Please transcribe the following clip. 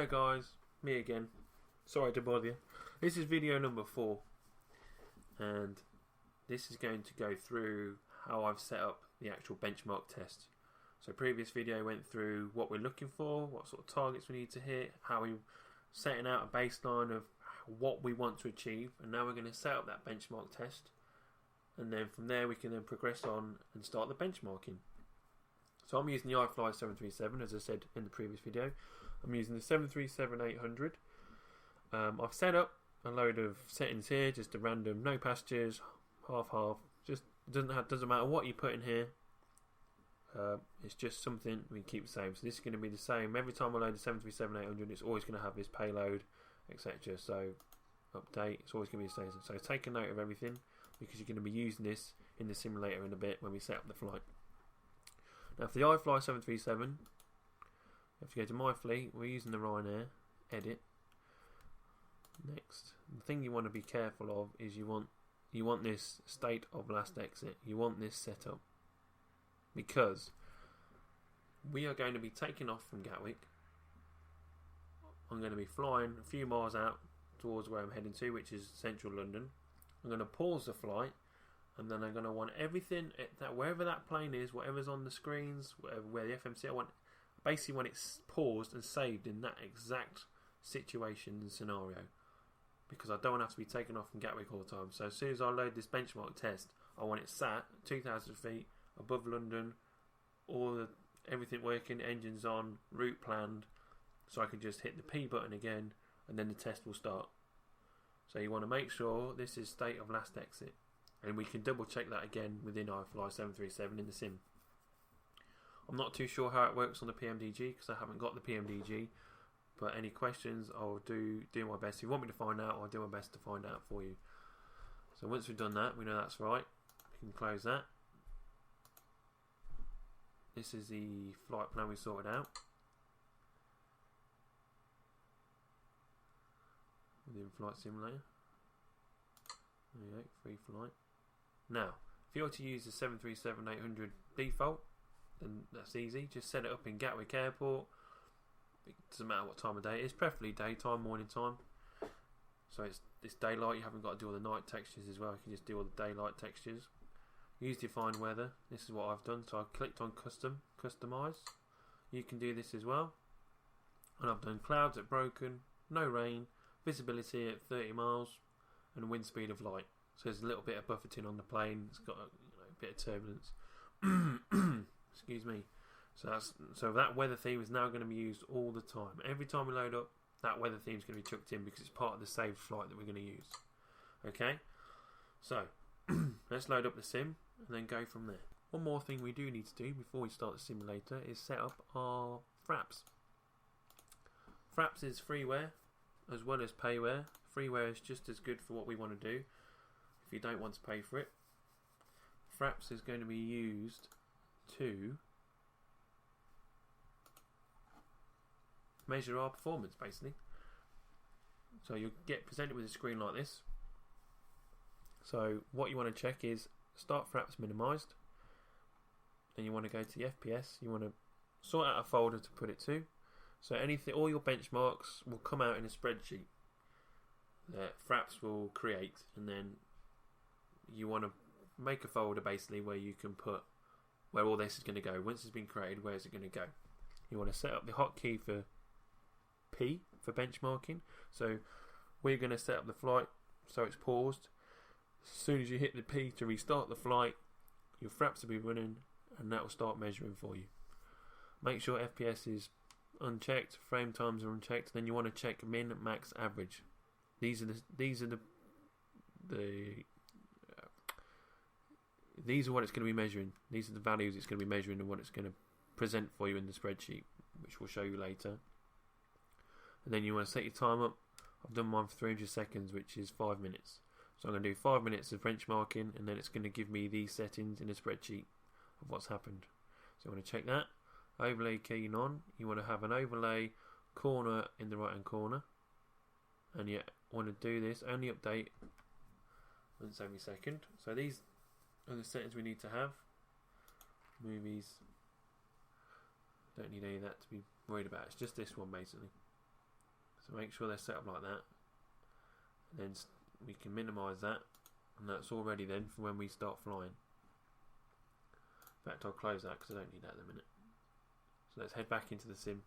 Hello guys, me again. Sorry to bother you. This is video number 4 and this is going to go through how I've set up the actual benchmark test. So previous video went through what we're looking for, what sort of targets we need to hit, how we're setting out a baseline of what we want to achieve, and now we're going to set up that benchmark test, and then from there we can then progress on and start the benchmarking. So I'm using the iFly 737 as I said in the previous video. I'm using the 737-800. I've set up a load of settings here, just a random, no pastures, half, just doesn't matter what you put in here. It's just something we keep the same. So this is going to be the same every time I load the 737-800. It's always going to have this payload, etc. So update, it's always going to be the same. So take a note of everything because you're going to be using this in the simulator in a bit when we set up the flight. Now for the iFly 737, you have to go to My Fleet. We're using the Ryanair. Edit. Next, the thing you want to be careful of is you want this state of last exit. You want this set up because we are going to be taking off from Gatwick. I'm going to be flying a few miles out towards where I'm heading to, which is central London. I'm going to pause the flight, and then I'm going to want everything that wherever that plane is, whatever's on the screens, where the FMC, I want basically when it's paused and saved in that exact situation and scenario, because I don't want to have to be taken off from Gatwick all the time. So as soon as I load this benchmark test, I want it sat 2,000 feet above London, everything working, engines on, route planned, so I can just hit the P button again, and then the test will start. So you want to make sure this is state of last exit, and we can double check that again within iFly 737 in the sim. I'm not too sure how it works on the PMDG because I haven't got the PMDG, but any questions I'll do my best. If you want me to find out, I'll do my best to find out for you. So once we've done that, we know that's right. We can close that. This is the flight plan we sorted out within Flight Simulator. There you go, free flight. Now, if you were to use the 737-800 default, then that's easy. Just set it up in Gatwick Airport. It doesn't matter what time of day it is, preferably daytime, morning time. So it's daylight, you haven't got to do all the night textures as well. You can just do all the daylight textures. Use defined weather. This is what I've done. So I clicked on customize. You can do this as well. And I've done clouds at broken, no rain, visibility at 30 miles, and wind speed of light. So there's a little bit of buffeting on the plane. It's got a bit of turbulence. Excuse me. So that weather theme is now going to be used all the time. Every time we load up, that weather theme is going to be chucked in because it's part of the saved flight that we're going to use. Okay? So, let's load up the sim and then go from there. One more thing we do need to do before we start the simulator is set up our Fraps. Fraps is freeware as well as payware. Freeware is just as good for what we want to do if you don't want to pay for it. Fraps is going to be used to measure our performance basically. So you'll get presented with a screen like this. So what you want to check is start Fraps minimized. Then you want to go to the FPS. You want to sort out a folder to put it to. So all your benchmarks will come out in a spreadsheet that Fraps will create, and then you want to make a folder basically where you can put where all this is going to go. Once it's been created, where is it going to go? You want to set up the hotkey for P for benchmarking. So we're going to set up the flight so it's paused. As soon as you hit the P to restart the flight, your Fraps will be running and that will start measuring for you. Make sure FPS is unchecked, frame times are unchecked. Then you want to check min, max, average. These are what it's going to be measuring. These are the values it's going to be measuring and what it's going to present for you in the spreadsheet, which we'll show you later. And then you want to set your time up. I've done mine for 300 seconds, which is 5 minutes. So I'm going to do 5 minutes of benchmarking, and then it's going to give me these settings in a spreadsheet of what's happened. So you want to check that. Overlay keying on. You want to have an overlay corner in the right hand corner. And you want to do this, only update once every second. So these are the settings we need to have. Movies. Don't need any of that to be worried about. It's just this one basically. So make sure they're set up like that. And then we can minimise that, and that's all ready then for when we start flying. In fact, I'll close that because I don't need that at the minute. So let's head back into the sim.